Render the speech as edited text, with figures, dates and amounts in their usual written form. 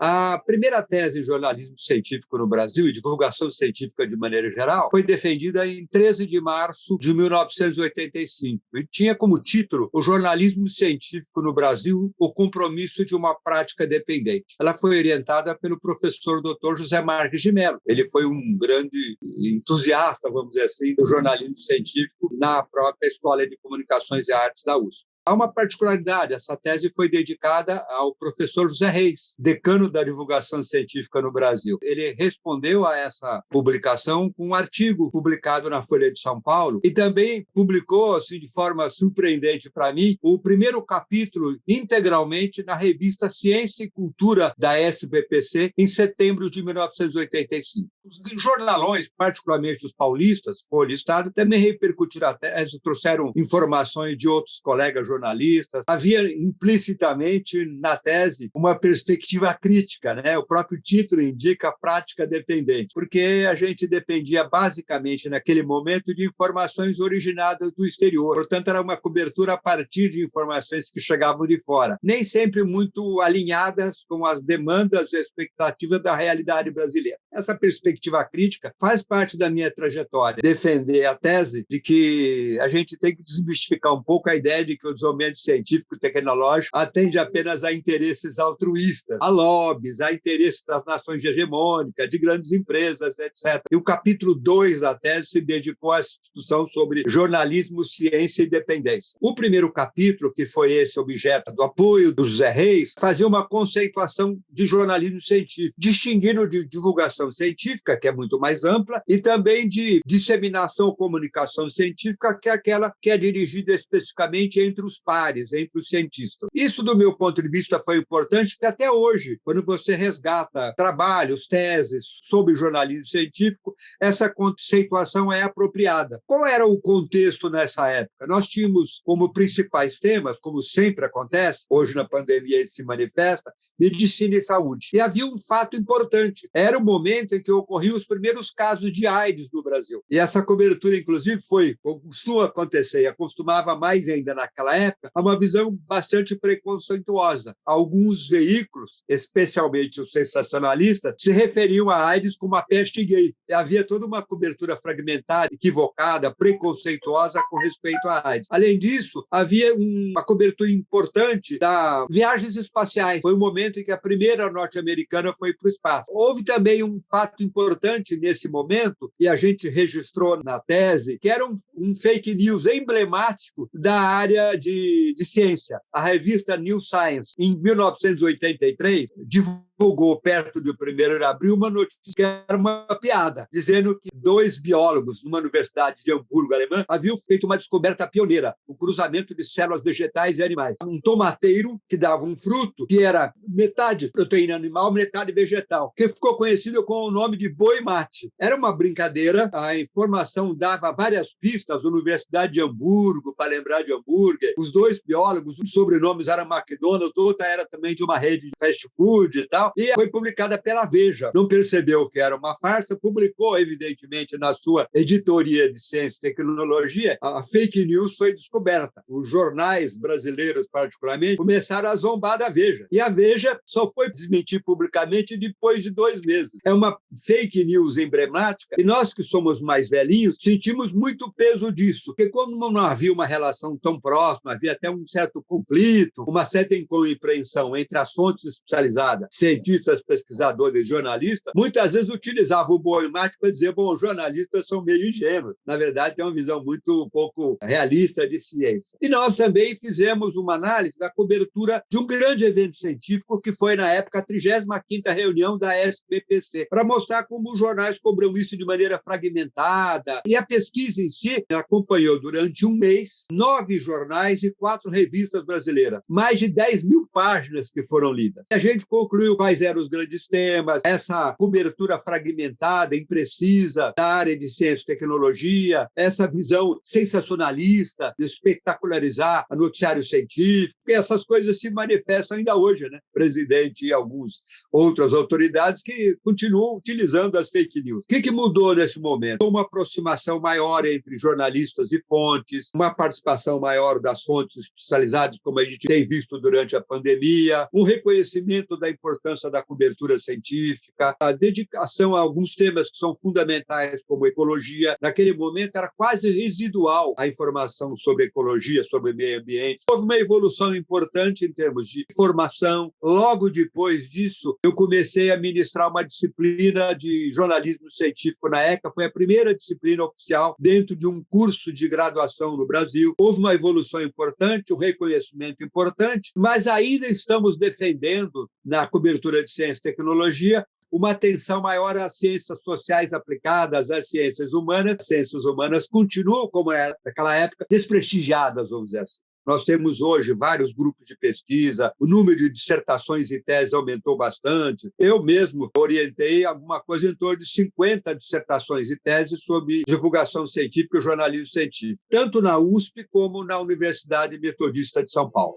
A primeira tese em jornalismo científico no Brasil e divulgação científica de maneira geral foi defendida em 13 de março de 1985 e tinha como título O jornalismo científico no Brasil, o compromisso de uma prática dependente. Ela foi orientada pelo professor Dr. José Marques de Mello. Ele foi um grande entusiasta, vamos dizer assim, do jornalismo científico na própria Escola de Comunicações e Artes da USP. Há uma particularidade, essa tese foi dedicada ao professor José Reis, decano da divulgação científica no Brasil. Ele respondeu a essa publicação com um artigo publicado na Folha de São Paulo e também publicou, assim, de forma surpreendente para mim, o primeiro capítulo integralmente na revista Ciência e Cultura da SBPC em setembro de 1985. Os jornalões, particularmente os paulistas, Folha e Estado, também repercutiram a tese, trouxeram informações de outros colegas jornalistas. Havia implicitamente na tese uma perspectiva crítica, né? O próprio título indica prática dependente, porque a gente dependia basicamente naquele momento de informações originadas do exterior. Portanto, era uma cobertura a partir de informações que chegavam de fora, nem sempre muito alinhadas com as demandas e expectativas da realidade brasileira. Essa perspectiva crítica faz parte da minha trajetória, defender a tese de que a gente tem que desmistificar um pouco a ideia de que o desenvolvimento científico e tecnológico atende apenas a interesses altruístas, a lobbies, a interesses das nações hegemônicas, de grandes empresas, etc. E o capítulo 2 da tese se dedicou à discussão sobre jornalismo, ciência e dependência. O primeiro capítulo, que foi esse objeto do apoio do José Reis, fazia uma conceituação de jornalismo científico, distinguindo de divulgação científica, que é muito mais ampla, e também de disseminação ou comunicação científica, que é aquela que é dirigida especificamente entre os pares, entre os cientistas. Isso, do meu ponto de vista, foi importante, porque até hoje, quando você resgata trabalhos, teses sobre jornalismo científico, essa conceituação é apropriada. Qual era o contexto nessa época? Nós tínhamos como principais temas, como sempre acontece, hoje na pandemia isso se manifesta, medicina e saúde. E havia um fato importante. Era o momento em que ocorriam os primeiros casos de AIDS no Brasil. E essa cobertura, inclusive, foi, como costuma acontecer, e costumava mais ainda naquela época, a uma visão bastante preconceituosa. Alguns veículos, especialmente os sensacionalistas, se referiam à AIDS como a peste gay. E havia toda uma cobertura fragmentada, equivocada, preconceituosa com respeito à AIDS. Além disso, havia uma cobertura importante das viagens espaciais. Foi o momento em que a primeira norte-americana foi para o espaço. Houve também um fato importante nesse momento, e a gente registrou na tese, que era um fake news emblemático da área de ciência. A revista New Science, em 1983, divulgou, perto do 1º de abril, uma notícia que era uma piada, dizendo que 2 biólogos numa universidade de Hamburgo, alemã, haviam feito uma descoberta pioneira, o cruzamento de células vegetais e animais. Um tomateiro que dava um fruto que era metade proteína animal, metade vegetal, que ficou conhecido com o nome de boi mate. Era uma brincadeira, a informação dava várias pistas, Universidade de Hamburgo, para lembrar de hambúrguer, os 2 biólogos, os sobrenomes eram McDonald's, outra era também de uma rede de fast food e tal, e foi publicada pela Veja. Não percebeu que era uma farsa, publicou, evidentemente, na sua editoria de ciência e tecnologia, a fake news foi descoberta. Os jornais brasileiros, particularmente, começaram a zombar da Veja. E a Veja só foi desmentir publicamente depois de 2 meses. É uma fake news emblemática, e nós que somos mais velhinhos sentimos muito peso disso, porque como não havia uma relação tão próxima, havia até um certo conflito, uma certa incompreensão entre as fontes especializadas, cientistas, pesquisadores e jornalistas, muitas vezes utilizavam o boi mate para dizer, bom, os jornalistas são meio ingênuos. Na verdade, tem uma visão muito pouco realista de ciência. E nós também fizemos uma análise da cobertura de um grande evento científico que foi, na época, a 35ª reunião da SBPC, para mostrar como os jornais cobriam isso de maneira fragmentada. E a pesquisa em si acompanhou durante um mês 9 jornais e 4 revistas brasileiras. Mais de 10.000 páginas que foram lidas. A gente concluiu quais eram os grandes temas, essa cobertura fragmentada, imprecisa da área de ciência e tecnologia, essa visão sensacionalista de espetacularizar o noticiário científico, e essas coisas se manifestam ainda hoje, né? O presidente e algumas outras autoridades que continuam utilizando as fake news. O que mudou nesse momento? Uma aproximação maior entre jornalistas e fontes, uma participação maior das fontes especializadas, como a gente tem visto durante a pandemia, um reconhecimento da importância importância da cobertura científica, a dedicação a alguns temas que são fundamentais, como ecologia. Naquele momento era quase residual a informação sobre ecologia, sobre meio ambiente. Houve uma evolução importante em termos de formação. Logo depois disso, eu comecei a ministrar uma disciplina de jornalismo científico na ECA. Foi a primeira disciplina oficial dentro de um curso de graduação no Brasil. Houve uma evolução importante, um reconhecimento importante, mas ainda estamos defendendo, na cobertura de ciência e tecnologia, uma atenção maior às ciências sociais aplicadas, às ciências humanas. As ciências humanas continuam, como era naquela época, desprestigiadas, vamos dizer assim. Nós temos hoje vários grupos de pesquisa, o número de dissertações e teses aumentou bastante. Eu mesmo orientei alguma coisa em torno de 50 dissertações e teses sobre divulgação científica e jornalismo científico, tanto na USP como na Universidade Metodista de São Paulo.